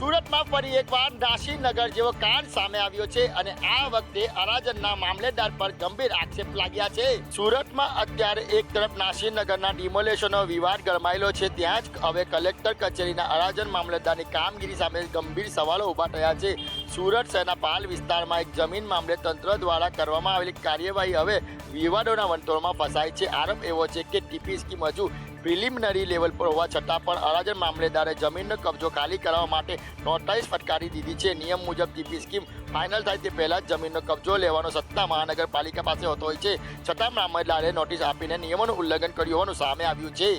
સુરતમાં ફરી એકવાર નાસીનગર જેવો કાંડ સામે આવ્યો છે અને આ વખતે અરાજનના મામલેદાર પર ગંભીર આક્ષેપ લાગ્યા છે। સુરતમાં અત્યારે એક તરફ નાસીનગરના ડિમોલેશનનો વિવાદ ગરમાયેલો છે, ત્યાં જ હવે કલેક્ટર કચેરીના અરાજન મામલેદારની કામગીરી સામે ગંભીર સવાલો ઊભા થયા છે। સુરત શહેરના પાલ વિસ્તારમાં એક જમીન મામલે તંત્ર દ્વારા કરવામાં આવેલી કાર્યવાહી હવે વિવાદોના વંટોળમાં ફસાય છે। આરોપ એવો છે કે ટીપી સ્કીમ હજુ પ્રિલિમિનરી લેવલ પર હોવા છતાં પણ અરાજન મામલેદારે જમીનનો કબજો ખાલી કરવા માટે નોટિસ ફટકારી દીધી છે। નિયમ મુજબ ટીપી સ્કીમ ફાઇનલ થાય તે પહેલા જ જમીનનો કબજો લેવાનો સત્તા મહાનગરપાલિકા પાસે હોતો હોય છે, છતાં મામલતદારે નોટિસ આપીને નિયમોનું ઉલ્લંઘન કર્યું હોવાનું સામે આવ્યું છે।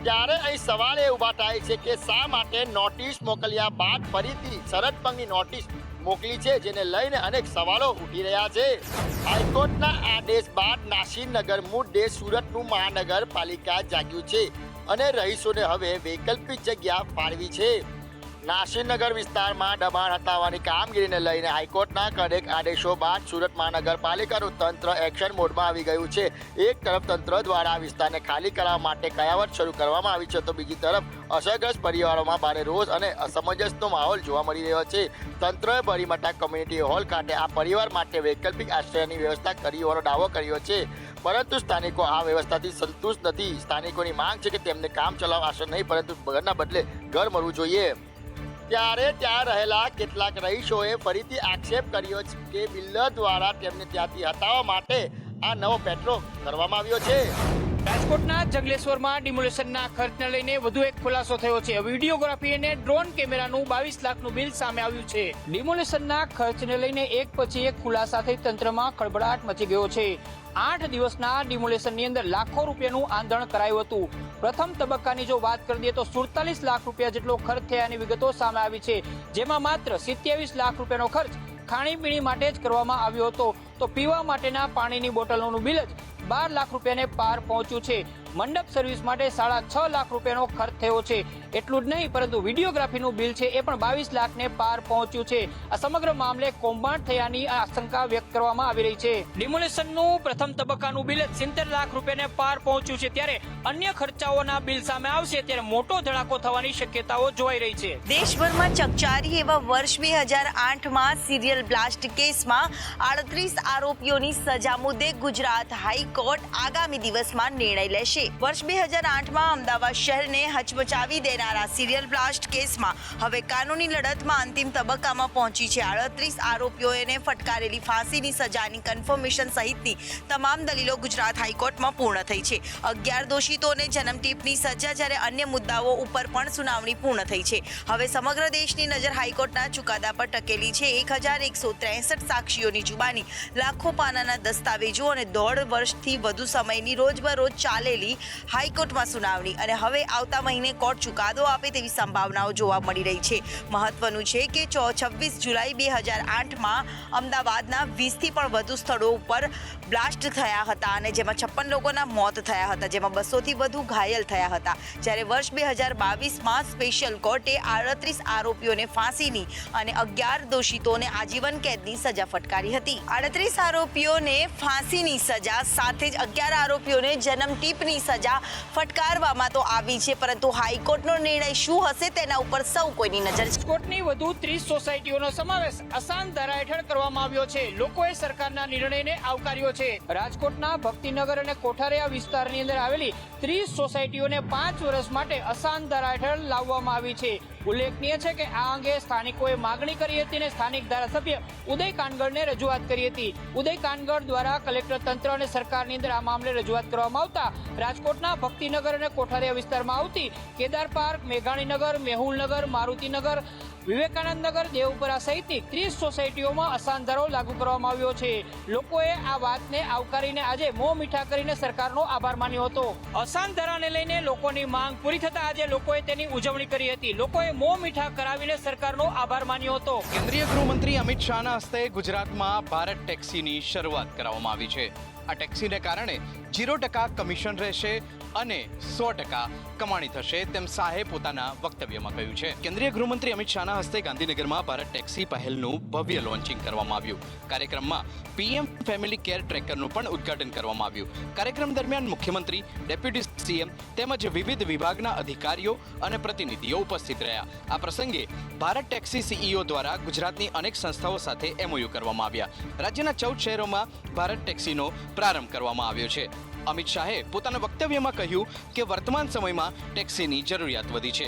ત્યારે અહીં સવાલ એ ઊભા થાય છે કે શા માટે નોટિસ મોકલ્યા બાદ ફરીથી શરત ભંગની નોટિસ મોકલી છે, જેને લઈને અનેક સવાલો ઉઠી રહ્યા છે। હાઈકોર્ટના આદેશ બાદ નાસીનગર મુદ્દે સુરતનું મહાનગરપાલિકા જાગ્યું છે અને રહીશોને હવે વૈકલ્પિક જગ્યા ફાળવી છે। નાસીનગર વિસ્તારમાં દબાણ હટાવવાની કામગીરીને લઈને હાઈકોર્ટના કડક આદેશો બાદ સુરત મહાનગરપાલિકાનું તંત્ર એક્શન મોડમાં આવી ગયું છે। એક તરફ તંત્ર દ્વારા આ વિસ્તારને ખાલી કરવા માટે કયાવત શરૂ કરવામાં આવી છે, તો બીજી તરફ અસરગ્રસ્ત પરિવારોમાં ભારે રોષ અને અસમંજસનો માહોલ જોવા મળી રહ્યો છે। તંત્રએ બરીમટા કોમ્યુનિટી હોલ ખાતે આ પરિવાર માટે વૈકલ્પિક આશ્રયની વ્યવસ્થા કરી હોવાનો દાવો કર્યો છે, પરંતુ સ્થાનિકો આ વ્યવસ્થાથી સંતુષ્ટ નથી। સ્થાનિકોની માંગ છે કે તેમને કામ ચલાવ આશ્રય નહીં પરંતુ ઘરના બદલે ઘર મળવું જોઈએ। ત્યારે ત્યાં રહેલા કેટલાક રહીશોએ ફરીથી આક્ષેપ કર્યો છે કે બિલ્ડર દ્વારા તેમને ત્યાંથી હટાવવા માટે આ નવો પેટ્રો કરવામાં આવ્યો છે। રાજકોટના જંગલેશ્વરમાં ડિમોલેશનના ખર્ચને લઈને વધુ એક ખુલાસો થયો છે। વિડીયોગ્રાફી અને ડ્રોન કેમેરાનું 22 લાખનું બિલ સામે આવ્યું છે। ડિમોલેશનના ખર્ચને લઈને એક પછી એક ખુલાસા થઈ તંત્રમાં ખળભળાટ મચી ગયો છે। 8 દિવસના ડિમોલેશનની અંદર લાખો રૂપિયાનું આંધણ કરાયું હતું। પ્રથમ તબક્કાની જો વાત કરી દઈએ તો 47 લાખ રૂપિયા જેટલો ખર્ચ થયાની વિગતો સામે આવી છે, જેમાં માત્ર 27 લાખ રૂપિયાનો ખર્ચ ખાણીપીણી માટે જ કરવામાં આવ્યો હતો, તો પીવા માટેના પાણીની બોટલનું બિલ જ 12 લાખ રૂપિયાને પાર પહોંચ્યું છે। મંડપ સર્વિસ માટે 6.5 લાખ રૂપિયાનો ખર્ચ થયો છે। એટલું જ નહીં પરંતુ વિડીયોગ્રાફીનું બિલ છે એ પણ 22 લાખને પાર પહોંચ્યું છે। આ સમગ્ર મામલે કૌભાંડ થયાની આશંકા વ્યક્ત કરવામાં આવી રહી છે। ડિમોલેશનનું પ્રથમ તબક્કાનું બિલ 70 લાખ રૂપિયાને પાર પહોંચ્યું છે, ત્યારે અન્ય ખર્ચાઓના બિલ સામે આવશે ત્યારે મોટો ધડાકો થવાની શક્યતાઓ જોવાઈ રહી છે। દેશભરમાં ચકચારી એવા વર્ષ 2008માં સિરિયલ બ્લાસ્ટ કેસમાં 38 આરોપીઓની સજા મુદ્દે ગુજરાત હાઈકોર્ટ આગામી દિવસમાં નિર્ણય લેશે। વર્ષ 2008માં અમદાવાદ શહેરને હચમચાવી દેનારા સિરિયલ બ્લાસ્ટ કેસમાં હવે કાનૂની લડતમાં અંતિમ તબક્કામાં પહોંચી છે। 38 આરોપીઓને ફટકારેલી ફાંસીની સજાની કન્ફર્મેશન સહિતની તમામ દલીલો ગુજરાત હાઈકોર્ટમાં પૂર્ણ થઈ છે। 11 દોષિતોને જન્મટીપની સજા, જ્યારે અન્ય મુદ્દાઓ ઉપર પણ સુનાવણી પૂર્ણ થઈ છે। હવે સમગ્ર દેશની નજર હાઈકોર્ટના ચુકાદા પર ટકેલી છે। 1163 સાક્ષીઓની જુબાની, લાખો પાનાના દસ્તાવેજો અને 1.5 વર્ષથી વધુ સમયની રોજબરોજ ચાલેલી હાઈકોર્ટમાં સુનાવણી અને હવે આવતા મહિને કોર્ટ ચુકાદો આપે તેવી સંભાવનાઓ જોવા મળી રહી છે। મહત્વનું છે કે 26 જુલાઈ 2008માં અમદાવાદના 20થી પણ વધુ સ્થળો ઉપર બ્લાસ્ટ થયા હતા અને જેમાં 56 લોકોના મોત થયા હતા, જેમાં 200થી વધુ ઘાયલ થયા હતા। જ્યારે વર્ષ 2022માં સ્પેશિયલ કોર્ટે 38 આરોપીઓને ફાંસીની અને 11 દોષિતોને આજીવન કેદની સજા ફટકારી હતી। 38 આરોપીઓને ફાંસીની સજા સાથે જ 11 આરોપીઓને જન્મટીપની સજા ફટકારવામાં તો આવી છે, પરંતુ હાઈકોર્ટનો નિર્ણય શું હશે તેના ઉપર સૌ કોઈની નજર છે। કોર્ટની વધુ 30 સોસાયટીઓનો સમાવેશ અસાન ધારા હેઠળ કરવામાં આવ્યો છે। લોકોએ સરકારના નિર્ણયને આવકાર્યો છે। રાજકોટના ભક્તિનગર અને કોઠારિયા વિસ્તારની અંદર આવેલી 30 સોસાયટીઓને 5 વર્ષ માટે અસાન ધારા હેઠળ લાવવામાં આવી છે। ઉલ્લેખનીય છે કે આ અંગે સ્થાનિકોએ માગણી કરી હતી અને સ્થાનિક ધારાસભ્ય ઉદય કાનગડને રજૂઆત કરી હતી। ઉદય કાનગડ દ્વારા કલેક્ટર તંત્ર અને સરકારની અંદર આ મામલે રજૂઆત કરવામાં આવતા રાજકોટના ભક્તિનગર અને કોઠારિયા વિસ્તારમાં આવતી કેદાર પાર્ક, મેઘાણીનગર, મેહુલનગર, મારુતિનગર, વિવેકાનંદ નગર, દેવપુરા સહિતની 30 સોસાયટીઓમાં અસાન ધારો લાગુ કરવામાં આવ્યો છે। લોકોએ આ વાતને આવકારીને આજે મોં મીઠા કરીને સરકારનો આભાર માન્યો હતો। અસાન ધારાને લઈને લોકોની માંગ પૂરી થતા આજે લોકોએ તેની ઉજવણી કરી હતી। લોકોએ મોં મીઠા કરાવીને સરકારનો આભાર માન્યો હતો। કેન્દ્રીય ગૃહમંત્રી અમિત શાહના હસ્તે ગુજરાતમાં ભારત ટેક્સીની શરૂઆત કરવામાં આવી છે। આ ટેક્સીને કારણે 0% કમિશન રહેશે, અને 100% કમાણી થશે તેમ શાહે પોતાના વક્તવ્યમાં કહ્યું છે. કેન્દ્રીય ગૃહમંત્રી અમિત શાહના હસ્તે ગાંધીનગરમાં ભારત ટેક્સી પહેલનું ભવ્ય લોન્ચિંગ કરવામાં આવ્યું. કાર્યક્રમમાં પીએમ ફેમિલી કેર ટ્રેકરનું પણ ઉદ્ઘાટન કરવામાં આવ્યું. કાર્યક્રમ દરમિયાન મુખ્યમંત્રી, ડેપ્યુટી સીએમ તેમજ વિવિધ વિભાગના અધિકારીઓ અને પ્રતિનિધિઓ ઉપસ્થિત રહ્યા. આ પ્રસંગે ભારત ટેક્સી સીઈઓ દ્વારા ગુજરાતની અનેક સંસ્થાઓ સાથે એમઓયુ કરવામાં આવ્યા. રાજ્યના 14 શહેરોમાં ભારત ટેક્સીનો પ્રારંભ કરવામાં આવ્યો છે. અમિત શાહે પોતાના વક્તવ્યમાં કહ્યું કે વર્તમાન સમયમાં ટેક્સીની જરૂરિયાત વધી છે.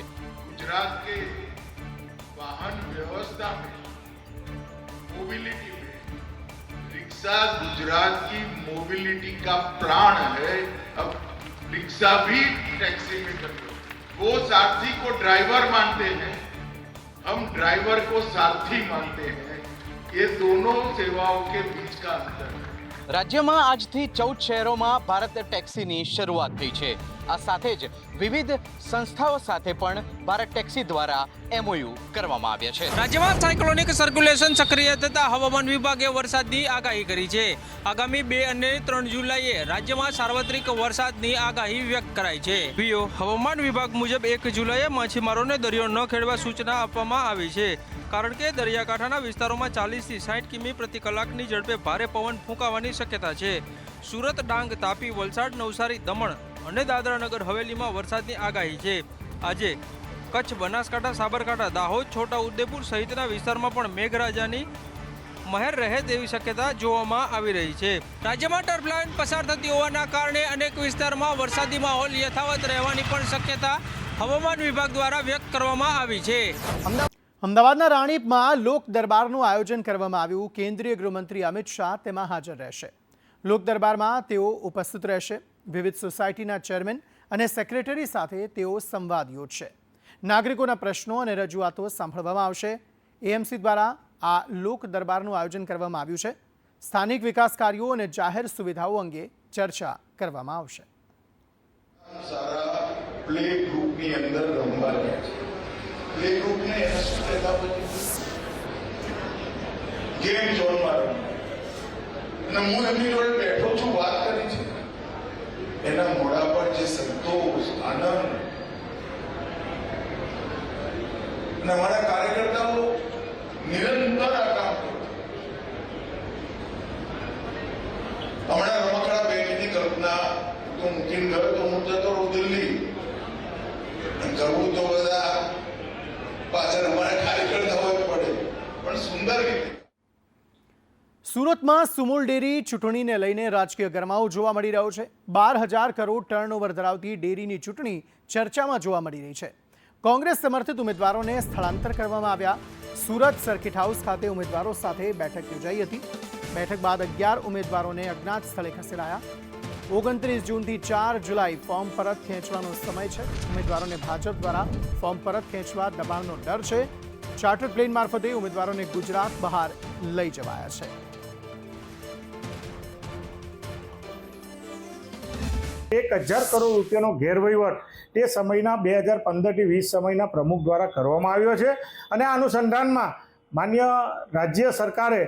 गुजरात के वाहन व्यवस्था में, मोबिलिटी में, रिक्शा गुजरात की मोबिलिटी का प्राण है. अब रिक्शा भी टैक्सी में कर दो. वो सारथी को ड्राइवर मानते हैं, हम ड्राइवर को सारथी मानते हैं. ये दोनों सेवाओं के बीच का अंतर है. રાજ્યમાં આજથી 14 શહેરોમાં ભારત ટેક્સીની શરૂઆત થઈ છે. આ સાથે જ વિવિધ સંસ્થાઓ સાથે પણ ભારત ટેક્સી દ્વારા એમઓયુ કરવામાં આવ્યા છે. રાજ્યમાં સાયક્લોનિક સર્ક્યુલેશન સક્રિય થતા હવામાન વિભાગે વરસાદની આગાહી કરી છે. આગામી 2 અને 3 જુલાઈએ રાજ્યમાં સાર્વત્રિક વરસાદની આગાહી વ્યક્ત કરાઈ છે. હવામાન વિભાગ મુજબ 1 જુલાઈએ માછીમારોને દરિયો ન ખેડવા સૂચના આપવામાં આવી છે, કારણ કે દરિયાકાંઠાના વિસ્તારોમાં 40 થી 60 કિમી પ્રતિ કલાકની ઝડપે ભારે પવન ફૂંકાવાની શક્યતા છે. સુરત, ડાંગ, તાપી, વલસાડ, નવસારી, દમણ અને દાદરાનગર હવેલીમાં વરસાદની આગાહી છે. આજે કચ્છ, બનાસકાંઠા, સાબરકાંઠા, દાહોદ, છોટા ઉદેપુર સહિતના વિસ્તારમાં પણ મેઘરાજાની મહેર રહે તેવી શક્યતા જોવામાં આવી રહી છે. રાજ્યમાં ટર્બલાઇન પસાર થતી હોવાના કારણે અનેક વિસ્તારમાં વરસાદી માહોલ યથાવત રહેવાની પણ શક્યતા હવામાન વિભાગ દ્વારા વ્યક્ત કરવામાં આવી છે. અમદાવાદના રાણીપમાં લોક દરબારનું આયોજન કરવામાં આવ્યું. કેન્દ્રીય ગૃહમંત્રી અમિત શાહ તેમાં હાજર રહેશે. લોક દરબારમાં તેઓ ઉપસ્થિત રહેશે. વિવિધ સોસાયટીના ચેરમેન અને સેક્રેટરી સાથે તેઓ સંવાદ યોજશે. નાગરિકોના પ્રશ્નો અને રજૂઆતો સાંભળવામાં આવશે. એએમસી દ્વારા આ લોક દરબારનું આયોજન કરવામાં આવ્યું છે. સ્થાનિક વિકાસ કાર્યો અને જાહેર સુવિધાઓ અંગે ચર્ચા કરવામાં આવશે. સારા પ્લે ગ્રુપની અંદર રમવા જાય છે. પ્લે ગ્રુપને એના શું કહેતા પછી ગેમ ઝોનમાં રમવા. અને હું એમની જોડે બેઠો છું, વાત કરી છે. એના મોઢા પર જે સંતોષ, આનંદ, અને અમારા કાર્યકર્તાઓ નિરંતર આ કામ કરે. હમણાં રમકડા બેંકની કલ્પના તો મૂકીને ગયો તો હું જતો રહું દિલ્હી. કરવું તો બધા પાછળ અમારા કાર્યકર્તાઓ પડે, પણ સુંદર રીતે. સુરતમાં સુમુલ ડેરી ચૂંટણીને લઈને રાજકીય ગરમાવો જોવા મળી રહ્યો છે. 12,000 કરોડ ટર્નઓવર ધરાવતી ડેરીની ચૂંટણી ચર્ચામાં જોવા મળી રહી છે. કોંગ્રેસ સમર્થિત ઉમેદવારોને સ્થળાંતર કરવામાં આવ્યા. સુરત સર્કિટ હાઉસ ખાતે ઉમેદવારો સાથે બેઠક યોજાઈ હતી. બેઠક બાદ 11 ઉમેદવારોને અજ્ઞાત સ્થળે ખસેડાયા. 29 જૂનથી 4 જુલાઈ ફોર્મ પરત ખેંચવાનો સમય છે. ઉમેદવારોને ભાજપ દ્વારા ફોર્મ પરત ખેંચવા દબાણનો ડર છે. ચાર્ટર્ડ પ્લેન મારફતે ઉમેદવારોને ગુજરાત બહાર લઈ જવાયા છે. 1,000 કરોડ રૂપિયાનો ગેરવહીવટ તે સમયના 2015થી 20 સમયના પ્રમુખ દ્વારા કરવામાં આવ્યો છે. અને આ અનુસંધાનમાં માન્ય રાજ્ય સરકારે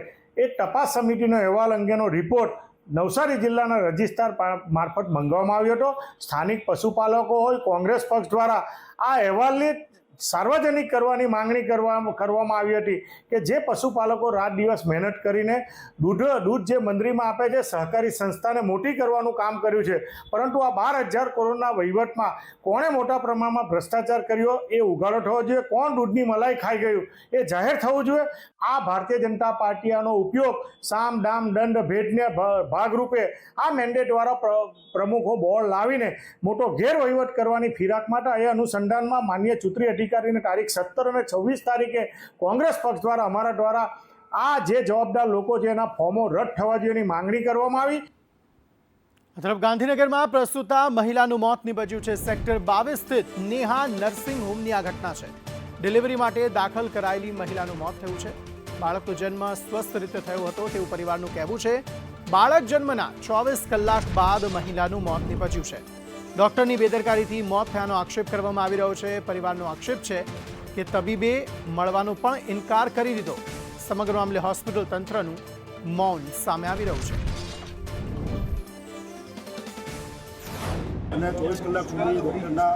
એક તપાસ સમિતિનો અહેવાલ અંગેનો રિપોર્ટ નવસારી જિલ્લાના રજિસ્ટ્રાર મારફત મંગાવવામાં આવ્યો હતો. સ્થાનિક પશુપાલકો હોય, કોંગ્રેસ પક્ષ દ્વારા આ અહેવાલની સાર્વજનિક કરવાની માંગણી કરવામાં આવી હતી કે જે પશુપાલકો રાત દિવસ મહેનત કરીને દૂધ જે મંડળીમાં આપે છે, સહકારી સંસ્થાને મોટી કરવાનું કામ કર્યું છે, પરંતુ આ 12,000 કરોડના વહીવટમાં કોણે મોટા પ્રમાણમાં ભ્રષ્ટાચાર કર્યો એ ઉઘાડો થવો જોઈએ. કોણ દૂધની મલાઈ ખાઈ ગયું એ જાહેર થવું જોઈએ. આ ભારતીય જનતા પાર્ટીનો ઉપયોગ સામ દામ દંડ ભેટને ભાગરૂપે આ મેન્ડેટ વાળા પ્રમુખો બોર્ડ લાવીને મોટો ગેરવહીવટ કરવાની ફિરાક માટે એ અનુસંધાનમાં માન્ય ચૂંટણી અધિકારીને તારીખ 17 અને 26 તારીખે કોંગ્રેસ પક્ષ દ્વારા અમારા દ્વારા આ જે જવાબદાર લોકો છે એના ફોર્મો રદ થવા જોઈએની માંગણી કરવામાં આવી. તરફ ગાંધીનગરમાં પ્રસૂતા મહિલાનું મોત નીપજ્યું છે. સેક્ટર 22 સ્થિત નેહા નર્સિંગ હોમની આ ઘટના છે. ડિલિવરી માટે દાખલ કરાયેલી મહિલાનું મોત થયું છે. બાળકનો જન્મ સ્વસ્થ રીતે થયો હતો તેવું પરિવારનું કહેવું છે. બાળક જન્મના 24 કલાક બાદ મહિલાનું મોત નીપજ્યું છે. ડોક્ટરની બેદરકારીથી મોત થયાનો આક્ષેપ કરવામાં આવી રહ્યો છે. પરિવારનો આક્ષેપ છે કે તબીબે મળવાનો પણ ઇનકાર કરી દીધો. સમગ્ર મામલે હોસ્પિટલ તંત્રનું મૌન સામે આવી રહ્યું છે. અને 24 કલાક સુધી ડૉક્ટરના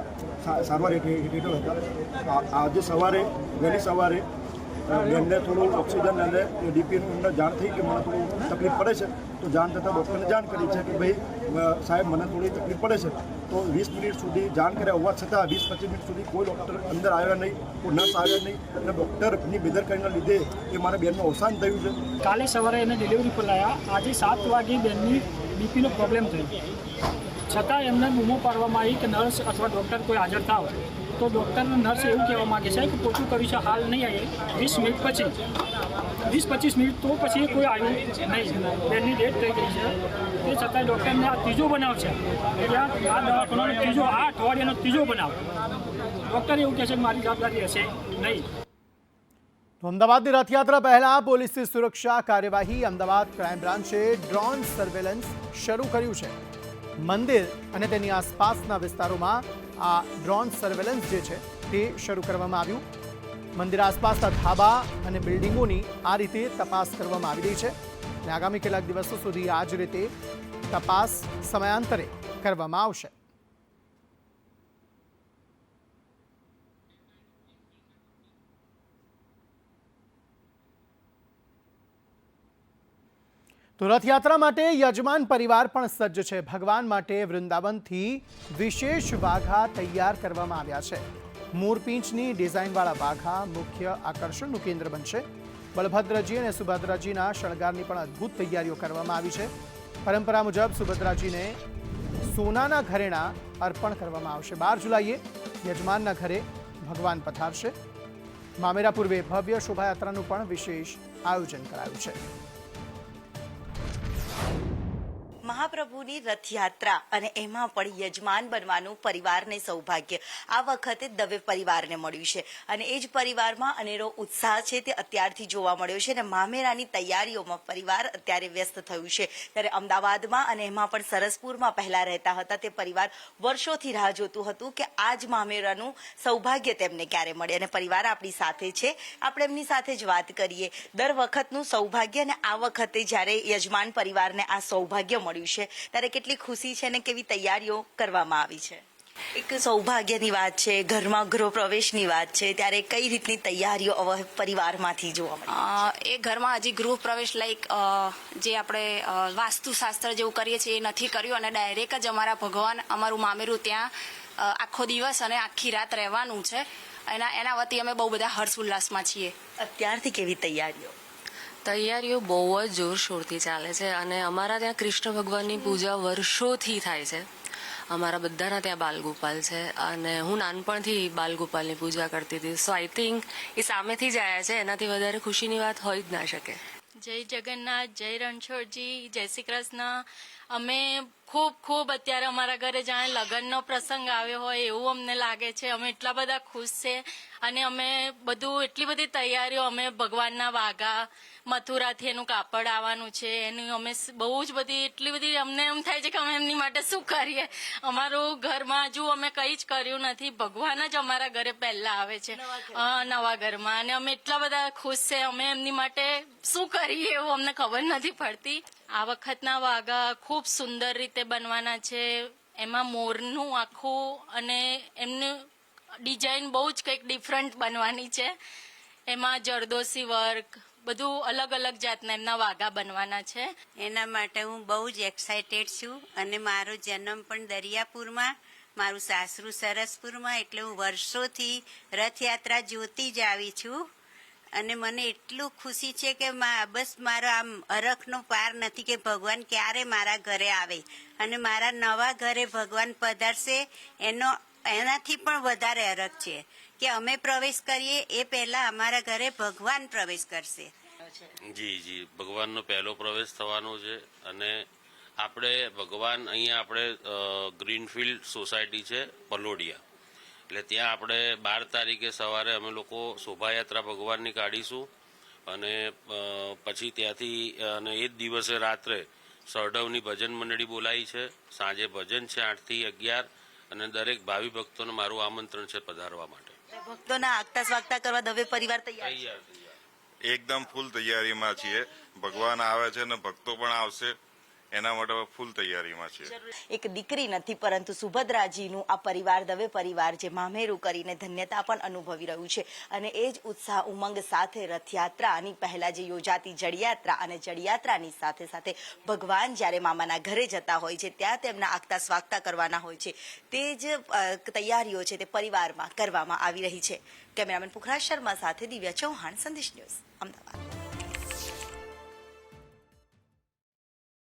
સારવાર હેઠળ હતા. આજે સવારે વહેલી સવારે બેનને થોડું ઓક્સિજન અને ડીપીનું એમને જાણ થઈ કે મને થોડું તકલીફ પડે છે, તો જાણ થતાં ડૉક્ટરને જાણ કરી છે કે ભાઈ સાહેબ મને થોડી તકલીફ પડે છે. તો 20 મિનિટ સુધી જાણ કર્યા હોવા છતાં 20-25 મિનિટ સુધી કોઈ ડૉક્ટર અંદર આવ્યા નહીં, કોઈ નર્સ આવ્યા નહીં, અને ડૉક્ટરની બેદરકારીના લીધે એ મારા બેનનું અવસાન થયું છે. કાલે સવારે એને ડિલિવરી પર લાવ્યા. આજે 7 વાગે બેનની બીપીનો પ્રોબ્લેમ થયો, છતાં એમને બૂમો પાડવામાં આવી કે નર્સ અથવા ડૉક્ટર કોઈ હાજર થાવ. તો ડૉક્ટરને નર્સ એવું કહેવા માગે છે કે પોતું કર્યું છે, હાલ નહીં આવે. 20 મિનિટ પછી 20-25 મિનિટ તો પછી કોઈ આવ્યું નહીં. બેનની ડેથ થઈ ગઈ છે. તે છતાં ડૉક્ટરને આ ત્રીજો બનાવ છે. એટલે આ દવાખાનાનો ત્રીજો, આ અઠવાડિયાનો ત્રીજો બનાવ. ડૉક્ટર એવું કહે છે કે મારી જવાબદારી હશે નહીં. તો અમદાવાદની રથયાત્રા પહેલા પોલીસની સુરક્ષા કાર્યવાહી. અમદાવાદ ક્રાઇમ બ્રાન્ચે ડ્રોન સર્વેલન્સ શરૂ કર્યું છે. મંદિર અને તેની આસપાસના વિસ્તારોમાં આ ડ્રોન સર્વેલન્સ જે છે તે શરૂ કરવામાં આવ્યું. મંદિર આસપાસના ધાબા અને બિલ્ડિંગોની આ રીતે તપાસ કરવામાં આવી રહી છે અને આગામી કેટલાક દિવસો સુધી આ જ રીતે તપાસ સમયાંતરે કરવામાં આવશે. તો રથયાત્રા માટે યજમાન પરિવાર પણ સજ્જ છે. ભગવાન માટે વૃંદાવનથી વિશેષ વાઘા તૈયાર કરવામાં આવ્યા છે. મોરપીંછની ડિઝાઇનવાળા વાઘા મુખ્ય આકર્ષણનું કેન્દ્ર બનશે. બલભદ્રજી અને સુભદ્રાજીના શણગારની પણ અદ્ભુત તૈયારીઓ કરવામાં આવી છે. પરંપરા મુજબ સુભદ્રાજીને સોનાના ઘરેણા અર્પણ કરવામાં આવશે. 12 જુલાઈએ યજમાનના ઘરે ભગવાન પધારશે. મામેરા પૂર્વે ભવ્ય શોભાયાત્રાનું પણ વિશેષ આયોજન કરાયું છે. મહાપ્રભુની રથયાત્રા અને એમાં પણ યજમાન બનવાનું પરિવારને સૌભાગ્ય આ વખતે દવે પરિવારને મળ્યું છે અને એ જ પરિવારમાં અનેરો ઉત્સાહ છે તે અત્યારથી જોવા મળ્યો છે અને મામેરાની તૈયારીઓમાં પરિવાર અત્યારે વ્યસ્ત થયું છે. ત્યારે અમદાવાદમાં અને એમાં પણ સરસપુરમાં પહેલા રહેતા હતા તે પરિવાર વર્ષોથી રાહ જોતું હતું કે આ જ મામેરાનું સૌભાગ્ય તેમને ક્યારે મળે અને પરિવાર આપણી સાથે છે. આપણે એમની સાથે જ વાત કરીએ. દર વખતનું સૌભાગ્ય અને આ વખતે જ્યારે યજમાન પરિવારને આ સૌભાગ્ય મળ્યું છે ત્યારે કેટલી ખુશી છે અને કેવી તૈયારીઓ કરવામાં આવી છે. એક સૌભાગ્યની વાત છે, ઘરમાં ગૃહ પ્રવેશની વાત છે, ત્યારે કઈ રીતની તૈયારીઓ પરિવારમાંથી જોવા મળી? એ ઘરમાં હજી ગૃહ પ્રવેશ લાઈક જે આપણે વાસ્તુશાસ્ત્ર જેવું કરીએ છીએ એ નથી કર્યું અને ડાયરેક્ટ જ અમારા ભગવાન અમારું મામેરું ત્યાં આખો દિવસ અને આખી રાત રહેવાનું છે. એના વતી અમે બહુ બધા હર્ષ ઉલ્લાસમાં છીએ. અત્યારથી કેવી તૈયારીઓ? તૈયારીઓ બહુ જ જોરશોરથી ચાલે છે અને અમારા ત્યાં કૃષ્ણ ભગવાનની પૂજા વર્ષોથી થાય છે. અમારા બધાના ત્યાં બાલગોપાલ છે અને હું નાનપણથી બાલગોપાલની પૂજા કરતી હતી. સો આઈ થિંક એ સામેથી જ આવ્યા છે. એનાથી વધારે ખુશીની વાત હોઈ જ ના શકે. જય જગન્નાથ, જય રણછોડજી, જય શ્રી કૃષ્ણ. અમે ખૂબ અત્યારે અમારા ઘરે જાણે લગ્નનો પ્રસંગ આવ્યો હોય એવું અમને લાગે છે. અમે એટલા બધા ખુશ છે અને અમે એટલી બધી તૈયારીઓ, અમે ભગવાનના વાઘા, મથુરાથી એનું કાપડ આવવાનું છે, એનું અમે બહુ જ બધી એટલી બધી અમને એમ થાય છે કે અમે એમની માટે શું કરીએ. અમારું ઘરમાં હજુ અમે કંઈ જ કર્યું નથી. ભગવાન જ અમારા ઘરે પહેલા આવે છે નવા ઘરમાં અને અમે એટલા બધા ખુશ છે. અમે એમની માટે શું કરીએ એવું અમને ખબર નથી પડતી. આ વખતના વાઘા ખૂબ સુંદર રીતે બનવાના છે. એમાં મોરનું આખું અને એમનું ડિઝાઇન બહુ જ કંઈક ડિફરન્ટ બનવાની છે. એમાં જરદોશી વર્ક બધું અલગ અલગ જાતના એમના વાઘા બનવાના છે. એના માટે હું બહુ જ એક્સાઇટેડ છું અને મારો જન્મ પણ દરિયાપુરમાં, મારું સાસરું સરસપુરમાં, એટલે હું વર્ષોથી રથયાત્રા જોતી જ આવી છું અને મને એટલું ખુશી છે કે બસ મારો આમ અરખનો પાર નથી કે ભગવાન ક્યારે મારા ઘરે આવે અને મારા નવા ઘરે ભગવાન પધારશે એનાથી પણ વધારે અરખ છે કે અમે પ્રવેશ કરીએ એ પહેલા અમારા ઘરે ભગવાન પ્રવેશ કરશે. જી ભગવાનનો પહેલો પ્રવેશ થવાનો છે અને આપણે ભગવાન અહીંયા આપણે ગ્રીનફિલ્ડ સોસાયટી છે પલોડિયા, એટલે ત્યાં આપણે 12 તારીખે સવારે અમે લોકો શોભાયાત્રા ભગવાનની કાઢીશું અને પછી ત્યાંથી અને એ જ દિવસે રાત્રે સરડવની ભજન મંડળી બોલાવી છે. સાંજે ભજન છે 8 થી 11 અને દરેક ભાવિ ભક્તોને મારું આમંત્રણ છે પધારવા માટે. ભક્તોના આગતા સ્વાગતા કરવા દવે પરિવાર તૈયાર એકદમ ફૂલ તૈયારીમાં છીએ. ભગવાન આવે છે અને ભક્તો પણ આવશે એના માટે ફૂલ તૈયારીમાં છે. એક દીકરી નથી પરંતુ સુભદ્રાજીનું આ પરિવાર દવે પરિવાર જે મામેરું કરીને ધન્યતા પણ અનુભવી રહ્યું છે અને એ જ ઉત્સાહ ઉમંગ સાથે રથયાત્રાની પહેલા જે યોજાતી જળયાત્રા અને જળયાત્રાની સાથે સાથે ભગવાન જ્યારે મામાના ઘરે જતા હોય છે ત્યાં તેમના આગતા સ્વાગતા કરવાના હોય છે તે જ તૈયારીઓ છે તે પરિવારમાં કરવામાં આવી રહી છે. કેમેરામેન પુખરાજ શર્મા સાથે દિવ્યા ચૌહાણ, સંદેશ ન્યૂઝ, અમદાવાદ.